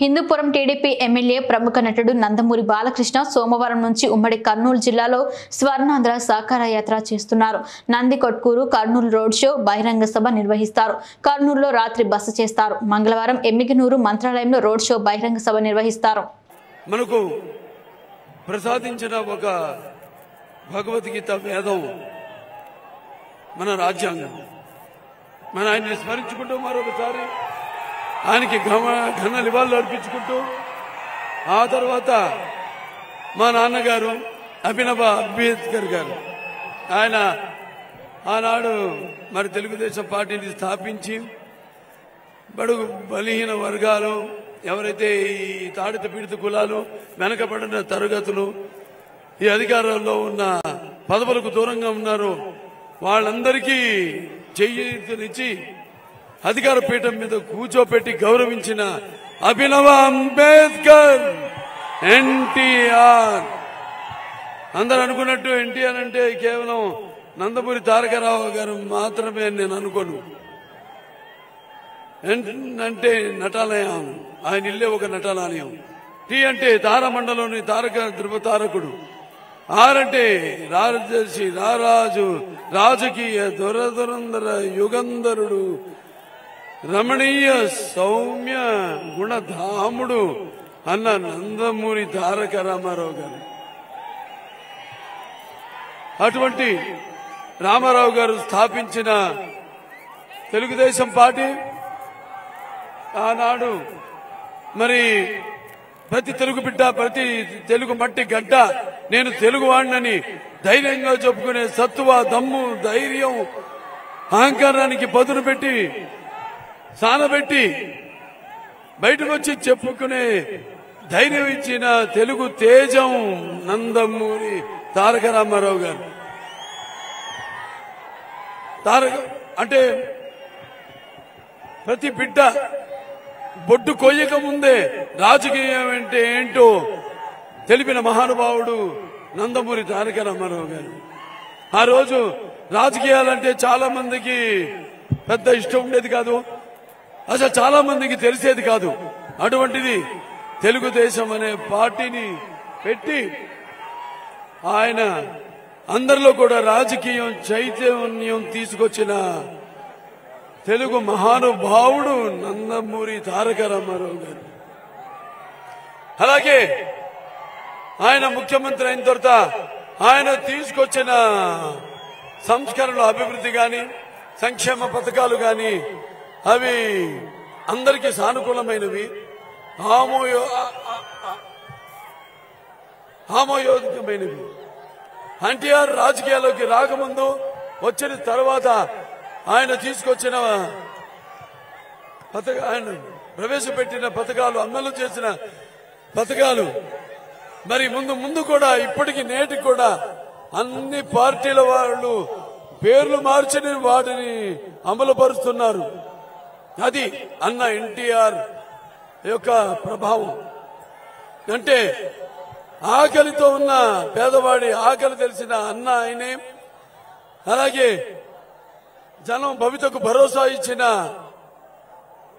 Hindupuram TDP MLA ప్రముఖ నటుడు నందమూరి బాలకృష్ణ సోమవారం నుంచి ఉమ్మడి కర్నూలు జిల్లాలో స్వర్ణాంధ్ర సాకార యాత్ర చేస్తున్నారు. నందికొట్కూరు కర్నూలు రోడ్ షో బహిరంగ సభ నిర్వహిస్తారు. కర్నూలులో రాత్రి బస చేస్తారు. మంగళవారం ఎమ్మిగనూరు మంత్రాలయంలో రోడ్ షో బహిరంగ సభ నిర్వహిస్తారు. మనకు ప్రసాదించిన ఒక భగవద్గీత వేదం మన రాజ్యాంగం. మన ఆయన్ని స్మరించుకుంటూ మరొకసారి ఆయనకి ఘన నివాళులు అర్పించుకుంటూ ఆ తర్వాత మా నాన్నగారు అభినవ అంబేద్కర్ గారు ఆయన ఆనాడు మరి తెలుగుదేశం పార్టీని స్థాపించి బడుగు బలహీన వర్గాలు ఎవరైతే ఈ తాడిత పీడిత కులాలు వెనకబడిన తరగతులు ఈ అధికారంలో ఉన్న పదవులకు దూరంగా ఉన్నారో వాళ్ళందరికీ చేయూతనిచ్చి అధికార పీఠం మీద కూర్చోపెట్టి గౌరవించిన అభినవ అంబేద్కర్ ఎన్టీఆర్. అందరు అనుకున్నట్టు ఎన్టీఆర్ అంటే కేవలం నందమూరి తారక రామారావు గారు మాత్రమే నేను అనుకోను. అంటే నటాలయం, ఆయన ఇల్లే ఒక నటాలయం. టీ అంటే తారమండలోని తారక ధృవతారకుడు. ఆర్ అంటే రాజర్షి, రారాజు, రాజకీయ దురదురందర యుగంధరుడు, రమణీయ సౌమ్య గుణధాముడు అన్న నందమూరి తారక రామారావు గారు. అటువంటి రామారావు గారు స్థాపించిన తెలుగుదేశం పార్టీ ఆనాడు మరి ప్రతి తెలుగు బిడ్డ, ప్రతి తెలుగు మట్టి గడ్డ నేను తెలుగువాడినని ధైర్యంగా చెప్పుకునే సత్తువ, దమ్ము, ధైర్యం, అహంకారానికి పదును పెట్టి సానబెట్టి బయటకు వచ్చి చెప్పుకునే ధైర్యం ఇచ్చిన తెలుగు తేజం నందమూరి తారక రామారావు గారు. అంటే ప్రతి బిడ్డ బొడ్డు కొయ్యక ముందే రాజకీయం అంటే ఏంటో తెలిపిన మహానుభావుడు నందమూరి తారక రామారావు గారు. ఆ రోజు రాజకీయాలంటే చాలా మందికి పెద్ద ఇష్టం ఉండేది కాదు, అసలు చాలా మందికి తెలిసేది కాదు. అటువంటిది తెలుగుదేశం అనే పార్టీని పెట్టి ఆయన అందరిలో కూడా రాజకీయం చైతన్యం తీసుకొచ్చిన తెలుగు మహానుభావుడు నందమూరి తారక రామారావు గారు. అలాగే ఆయన ముఖ్యమంత్రి అయిన తర్వాత ఆయన తీసుకొచ్చిన సంస్కరణలు, అభివృద్ధి గాని సంక్షేమ పథకాలు గాని అవి అందరికీ సానుకూలమైనవి, ఆమోయోదికమైనవి. ఎన్టీఆర్ రాజకీయాల్లోకి రాకముందు, వచ్చిన తర్వాత ఆయన తీసుకొచ్చిన ఆయన ప్రవేశపెట్టిన పథకాలు, అమలు చేసిన పథకాలు మరి ముందు కూడా ఇప్పటికి నేటికి కూడా అన్ని పార్టీల వాళ్ళు పేర్లు మార్చని వాటిని అమలు పరుస్తున్నారు. అది అన్న ఎన్టీఆర్ యొక్క ప్రభావం. అంటే ఆకలితో ఉన్న పేదవాడి ఆకలి తెలిసిన అన్న ఆయనే. అలాగే జనం భవితకు భరోసా ఇచ్చిన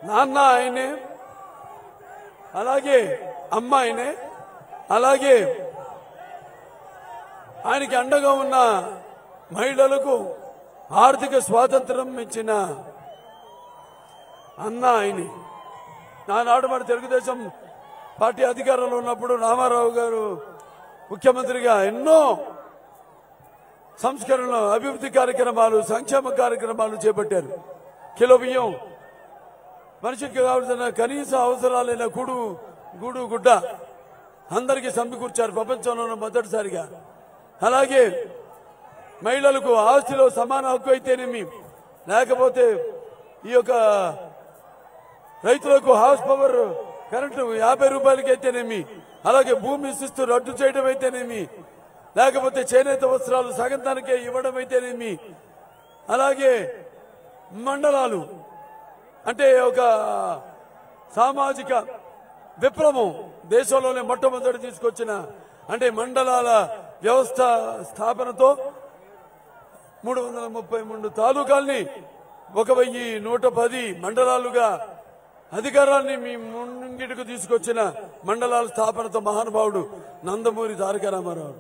నాన్న ఆయనే, అలాగే అమ్మ ఆయనే, అలాగే ఆయనకి అండగా ఉన్న మహిళలకు ఆర్థిక స్వాతంత్రం ఇచ్చిన అన్న ఆయన. నానాడు మన తెలుగుదేశం పార్టీ అధికారంలో ఉన్నప్పుడు రామారావు గారు ముఖ్యమంత్రిగా ఎన్నో సంస్కరణలు, అభివృద్ధి కార్యక్రమాలు, సంక్షేమ కార్యక్రమాలు చేపట్టారు. కిలో బియ్యం, మనిషికి కావాల్సిన కనీస అవసరాలైన గూడు గుడ్డ అందరికీ సమకూర్చారు ప్రపంచంలోనే మొదటిసారిగా. అలాగే మహిళలకు ఆస్తిలో సమాన హక్కు అయితేనేమి, లేకపోతే ఈ యొక్క రైతులకు హార్స్ పవర్ కరెంటు 50 రూపాయలకి అయితేనేమి, అలాగే భూమి శిస్తు రద్దు చేయడం అయితేనేమి, లేకపోతే చేనేత వస్త్రాలు సగం ధరకే ఇవ్వడం అయితేనేమి, అలాగే మండలాలు అంటే ఒక సామాజిక విప్లవం దేశంలోనే మొట్టమొదటి తీసుకొచ్చిన అంటే మండలాల వ్యవస్థ స్థాపనతో 333 తాలూకాల్ని 1110 మండలాలుగా అధికారాన్ని మీ ముంగిటికి తీసుకొచ్చిన మండలాల స్థాపనతో మహానుభావుడు నందమూరి తారక రామారావు.